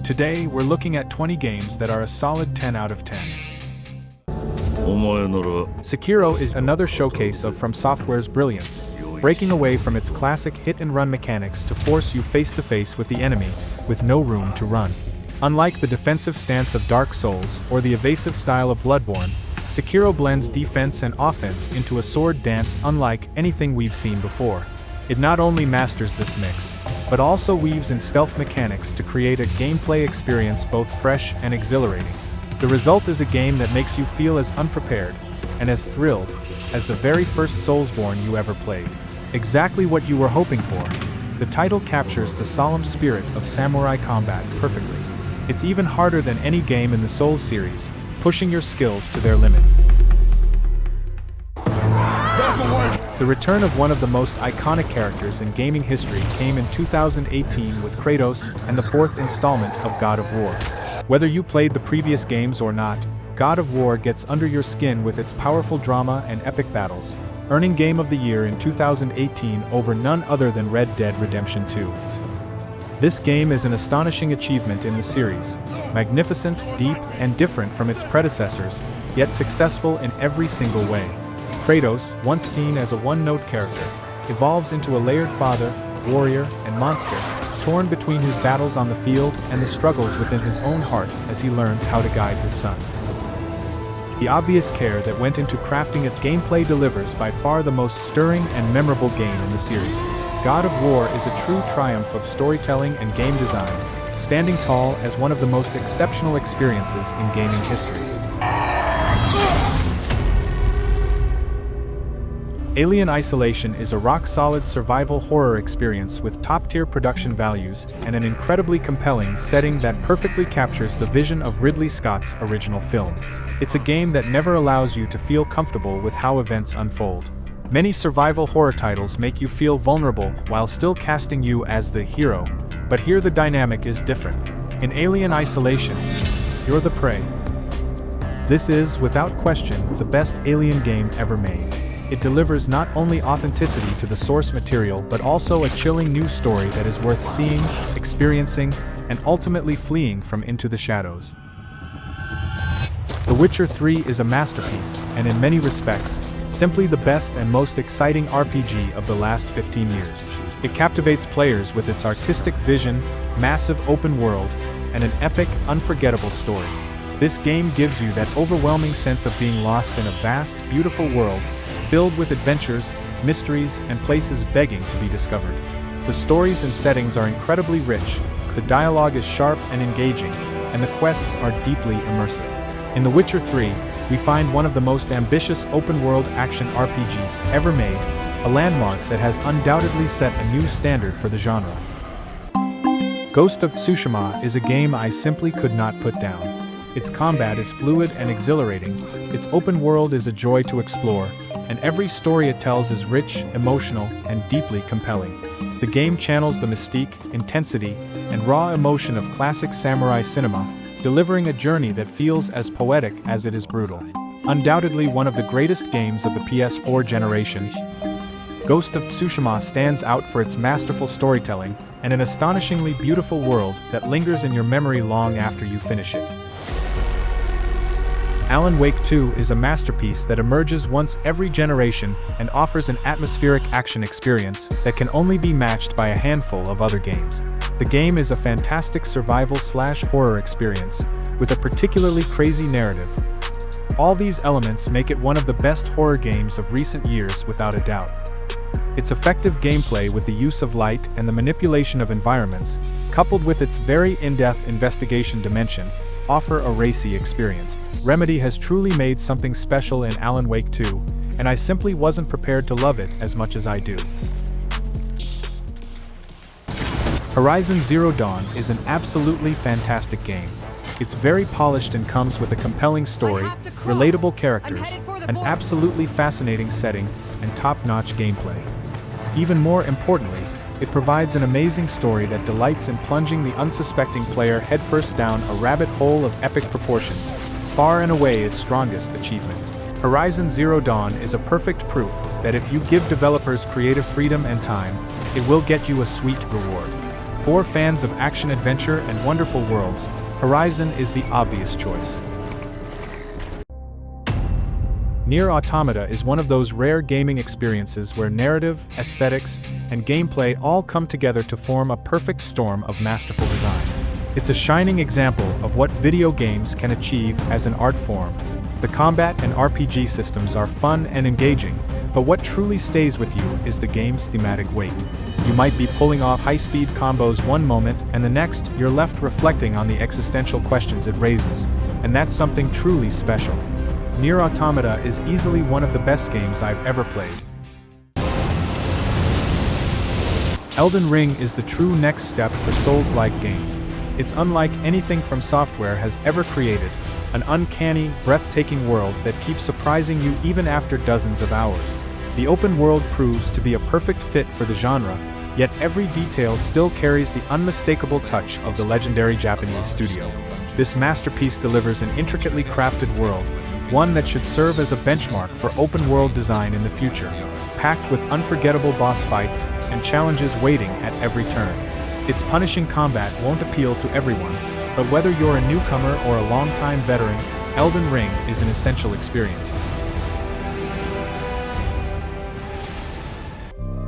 Today, we're looking at 20 games that are a solid 10 out of 10. Sekiro is another showcase of From Software's brilliance, breaking away from its classic hit-and-run mechanics to force you face-to-face with the enemy, with no room to run. Unlike the defensive stance of Dark Souls or the evasive style of Bloodborne, Sekiro blends defense and offense into a sword dance unlike anything we've seen before. It not only masters this mix, but also weaves in stealth mechanics to create a gameplay experience both fresh and exhilarating. The result is a game that makes you feel as unprepared and as thrilled as the very first Soulsborne you ever played. Exactly what you were hoping for. The title captures the solemn spirit of samurai combat perfectly. It's even harder than any game in the Souls series, pushing your skills to their limit. The return of one of the most iconic characters in gaming history came in 2018 with Kratos and the fourth installment of God of War. Whether you played the previous games or not, God of War gets under your skin with its powerful drama and epic battles, earning Game of the Year in 2018 over none other than Red Dead Redemption 2. This game is an astonishing achievement in the series, magnificent, deep, and different from its predecessors, yet successful in every single way. Kratos, once seen as a one-note character, evolves into a layered father, warrior, and monster, torn between his battles on the field and the struggles within his own heart as he learns how to guide his son. The obvious care that went into crafting its gameplay delivers by far the most stirring and memorable game in the series. God of War is a true triumph of storytelling and game design, standing tall as one of the most exceptional experiences in gaming history. Alien Isolation is a rock-solid survival horror experience with top-tier production values and an incredibly compelling setting that perfectly captures the vision of Ridley Scott's original film. It's a game that never allows you to feel comfortable with how events unfold. Many survival horror titles make you feel vulnerable while still casting you as the hero, but here the dynamic is different. In Alien Isolation, you're the prey. This is, without question, the best Alien game ever made. It delivers not only authenticity to the source material but also a chilling new story that is worth seeing, experiencing, and ultimately fleeing from into the shadows. The Witcher 3 is a masterpiece, and in many respects, simply the best and most exciting RPG of the last 15 years. It captivates players with its artistic vision, massive open world, and an epic, unforgettable story. This game gives you that overwhelming sense of being lost in a vast, beautiful world, filled with adventures, mysteries, and places begging to be discovered. The stories and settings are incredibly rich, the dialogue is sharp and engaging, and the quests are deeply immersive. In The Witcher 3, we find one of the most ambitious open-world action RPGs ever made, a landmark that has undoubtedly set a new standard for the genre. Ghost of Tsushima is a game I simply could not put down. Its combat is fluid and exhilarating, its open world is a joy to explore, and every story it tells is rich, emotional, and deeply compelling. The game channels the mystique, intensity, and raw emotion of classic samurai cinema, delivering a journey that feels as poetic as it is brutal. Undoubtedly one of the greatest games of the PS4 generation, Ghost of Tsushima stands out for its masterful storytelling and an astonishingly beautiful world that lingers in your memory long after you finish it. Alan Wake 2 is a masterpiece that emerges once every generation and offers an atmospheric action experience that can only be matched by a handful of other games. The game is a fantastic survival/horror experience, with a particularly crazy narrative. All these elements make it one of the best horror games of recent years without a doubt. Its effective gameplay with the use of light and the manipulation of environments, coupled with its very in-depth investigation dimension, offer a racy experience. Remedy has truly made something special in Alan Wake 2, and I simply wasn't prepared to love it as much as I do. Horizon Zero Dawn is an absolutely fantastic game. It's very polished and comes with a compelling story, relatable characters, an absolutely fascinating setting, and top-notch gameplay. Even more importantly, it provides an amazing story that delights in plunging the unsuspecting player headfirst down a rabbit hole of epic proportions, far and away its strongest achievement. Horizon Zero Dawn is a perfect proof that if you give developers creative freedom and time, it will get you a sweet reward. For fans of action-adventure and wonderful worlds, Horizon is the obvious choice. Nier Automata is one of those rare gaming experiences where narrative, aesthetics, and gameplay all come together to form a perfect storm of masterful design. It's a shining example of what video games can achieve as an art form. The combat and RPG systems are fun and engaging, but what truly stays with you is the game's thematic weight. You might be pulling off high-speed combos one moment, and the next, you're left reflecting on the existential questions it raises. And that's something truly special. Nier Automata is easily one of the best games I've ever played. Elden Ring is the true next step for Souls-like games. It's unlike anything From Software has ever created, an uncanny, breathtaking world that keeps surprising you even after dozens of hours. The open world proves to be a perfect fit for the genre, yet every detail still carries the unmistakable touch of the legendary Japanese studio. This masterpiece delivers an intricately crafted world, one that should serve as a benchmark for open-world design in the future, packed with unforgettable boss fights and challenges waiting at every turn. Its punishing combat won't appeal to everyone, but whether you're a newcomer or a longtime veteran, Elden Ring is an essential experience.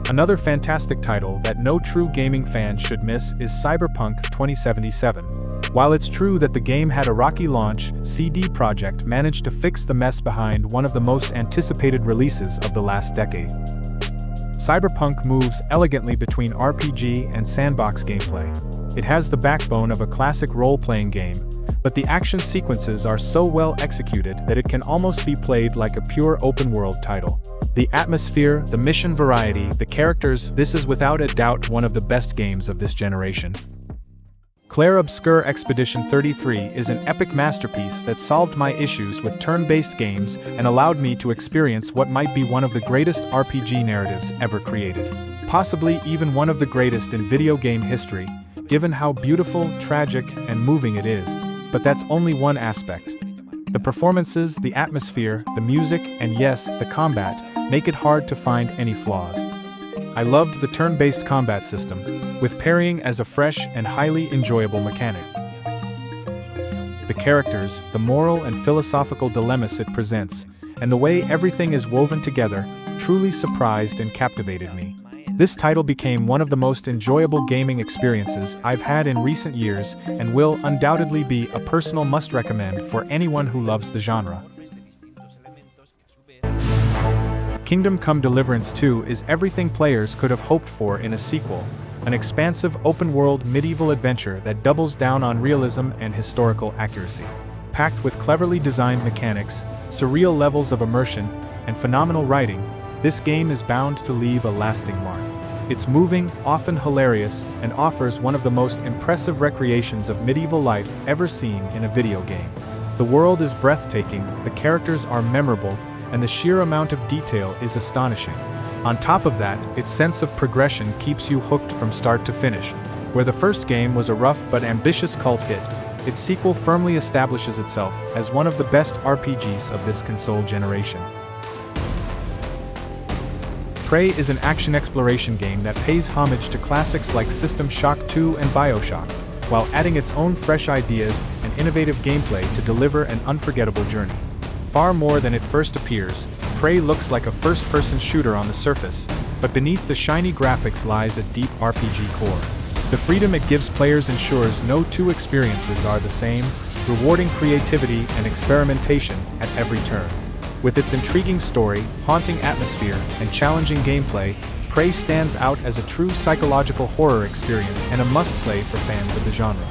Another fantastic title that no true gaming fan should miss is Cyberpunk 2077. While it's true that the game had a rocky launch, CD Projekt managed to fix the mess behind one of the most anticipated releases of the last decade. Cyberpunk moves elegantly between RPG and sandbox gameplay. It has the backbone of a classic role-playing game, but the action sequences are so well executed that it can almost be played like a pure open-world title. The atmosphere, the mission variety, the characters, this is without a doubt one of the best games of this generation. Clair Obscur Expedition 33 is an epic masterpiece that solved my issues with turn-based games and allowed me to experience what might be one of the greatest RPG narratives ever created. Possibly even one of the greatest in video game history, given how beautiful, tragic, and moving it is. But that's only one aspect. The performances, the atmosphere, the music, and yes, the combat, make it hard to find any flaws. I loved the turn-based combat system, with parrying as a fresh and highly enjoyable mechanic. The characters, the moral and philosophical dilemmas it presents, and the way everything is woven together, truly surprised and captivated me. This title became one of the most enjoyable gaming experiences I've had in recent years and will undoubtedly be a personal must-recommend for anyone who loves the genre. Kingdom Come Deliverance 2 is everything players could have hoped for in a sequel, an expansive open-world medieval adventure that doubles down on realism and historical accuracy. Packed with cleverly designed mechanics, surreal levels of immersion, and phenomenal writing, this game is bound to leave a lasting mark. It's moving, often hilarious, and offers one of the most impressive recreations of medieval life ever seen in a video game. The world is breathtaking, the characters are memorable, and the sheer amount of detail is astonishing. On top of that, its sense of progression keeps you hooked from start to finish. Where the first game was a rough but ambitious cult hit, its sequel firmly establishes itself as one of the best RPGs of this console generation. Prey is an action exploration game that pays homage to classics like System Shock 2 and BioShock, while adding its own fresh ideas and innovative gameplay to deliver an unforgettable journey. Far more than it first appears, Prey looks like a first-person shooter on the surface, but beneath the shiny graphics lies a deep RPG core. The freedom it gives players ensures no two experiences are the same, rewarding creativity and experimentation at every turn. With its intriguing story, haunting atmosphere, and challenging gameplay, Prey stands out as a true psychological horror experience and a must-play for fans of the genre.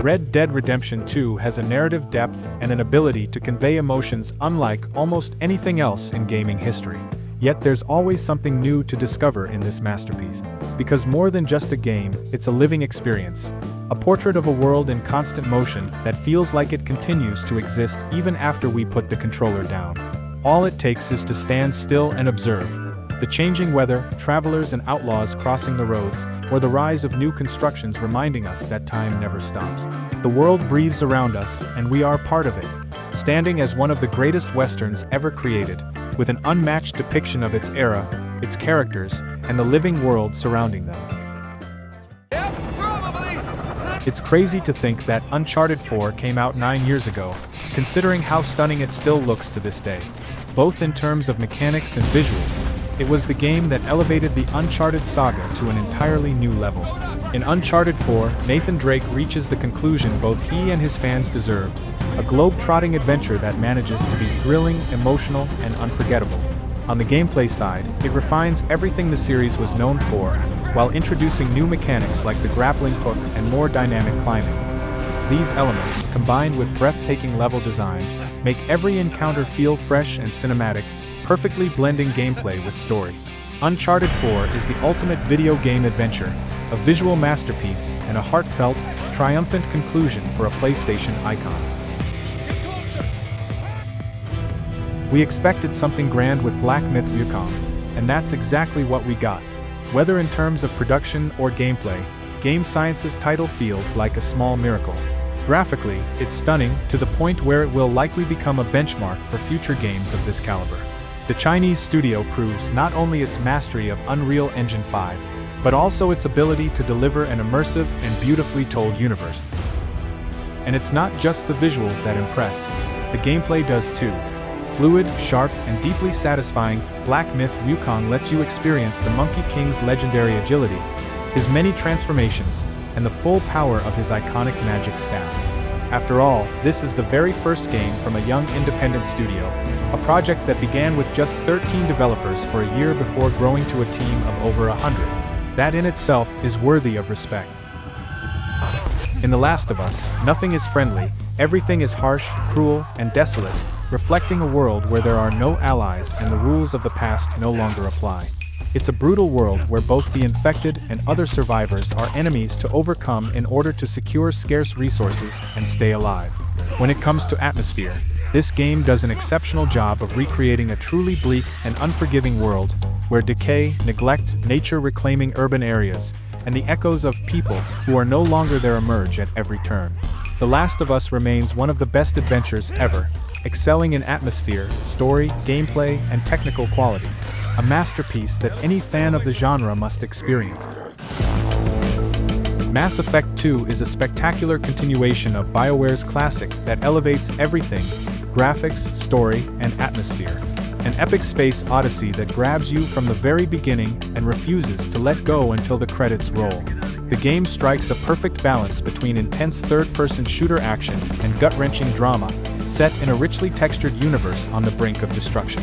Red Dead Redemption 2 has a narrative depth and an ability to convey emotions unlike almost anything else in gaming history. Yet there's always something new to discover in this masterpiece. Because more than just a game, it's a living experience. A portrait of a world in constant motion that feels like it continues to exist even after we put the controller down. All it takes is to stand still and observe. The changing weather, travelers and outlaws crossing the roads, or the rise of new constructions reminding us that time never stops. The world breathes around us, and we are part of it, standing as one of the greatest westerns ever created, with an unmatched depiction of its era, its characters, and the living world surrounding them. It's crazy to think that Uncharted 4 came out 9 years ago, considering how stunning it still looks to this day. Both in terms of mechanics and visuals, it was the game that elevated the Uncharted saga to an entirely new level. In Uncharted 4, Nathan Drake reaches the conclusion both he and his fans deserved, a globe-trotting adventure that manages to be thrilling, emotional, and unforgettable. On the gameplay side, it refines everything the series was known for, while introducing new mechanics like the grappling hook and more dynamic climbing. These elements, combined with breathtaking level design, make every encounter feel fresh and cinematic, perfectly blending gameplay with story. Uncharted 4 is the ultimate video game adventure, a visual masterpiece and a heartfelt, triumphant conclusion for a PlayStation icon. We expected something grand with Black Myth Wukong, and that's exactly what we got. Whether in terms of production or gameplay, Game Science's title feels like a small miracle. Graphically, it's stunning to the point where it will likely become a benchmark for future games of this caliber. The Chinese studio proves not only its mastery of Unreal Engine 5, but also its ability to deliver an immersive and beautifully told universe. And it's not just the visuals that impress, the gameplay does too. Fluid, sharp, and deeply satisfying, Black Myth Wukong lets you experience the Monkey King's legendary agility, his many transformations, and the full power of his iconic magic staff. After all, this is the very first game from a young independent studio, a project that began with just 13 developers for a year before growing to a team of over 100. That in itself is worthy of respect. In The Last of Us, nothing is friendly, everything is harsh, cruel, and desolate, reflecting a world where there are no allies and the rules of the past no longer apply. It's a brutal world where both the infected and other survivors are enemies to overcome in order to secure scarce resources and stay alive. When it comes to atmosphere, this game does an exceptional job of recreating a truly bleak and unforgiving world, where decay, neglect, nature reclaiming urban areas, and the echoes of people who are no longer there emerge at every turn. The Last of Us remains one of the best adventures ever, excelling in atmosphere, story, gameplay, and technical quality. A masterpiece that any fan of the genre must experience. Mass Effect 2 is a spectacular continuation of BioWare's classic that elevates everything: graphics, story, and atmosphere. An epic space odyssey that grabs you from the very beginning and refuses to let go until the credits roll. The game strikes a perfect balance between intense third-person shooter action and gut-wrenching drama, set in a richly textured universe on the brink of destruction.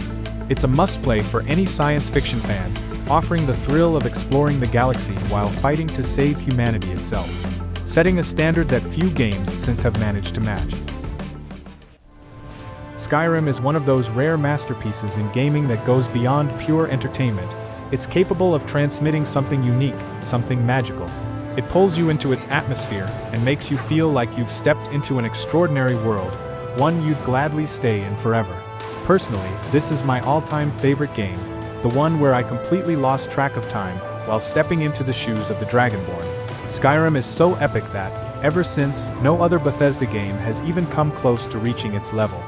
It's a must-play for any science fiction fan, offering the thrill of exploring the galaxy while fighting to save humanity itself, setting a standard that few games since have managed to match. Skyrim is one of those rare masterpieces in gaming that goes beyond pure entertainment. It's capable of transmitting something unique, something magical. It pulls you into its atmosphere and makes you feel like you've stepped into an extraordinary world, one you'd gladly stay in forever. Personally, this is my all-time favorite game, the one where I completely lost track of time while stepping into the shoes of the Dragonborn. Skyrim is so epic that, ever since, no other Bethesda game has even come close to reaching its level.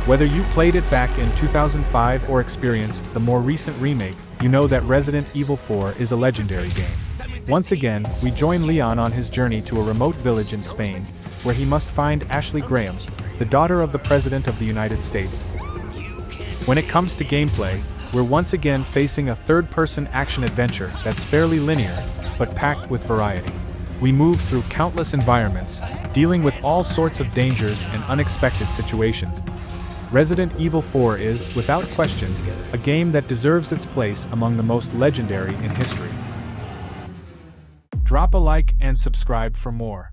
Whether you played it back in 2005 or experienced the more recent remake, you know that Resident Evil 4 is a legendary game. Once again, we join Leon on his journey to a remote village in Spain, where he must find Ashley Graham, the daughter of the President of the United States. When it comes to gameplay, we're once again facing a third-person action-adventure that's fairly linear, but packed with variety. We move through countless environments, dealing with all sorts of dangers and unexpected situations. Resident Evil 4 is, without question, a game that deserves its place among the most legendary in history. Drop a like and subscribe for more.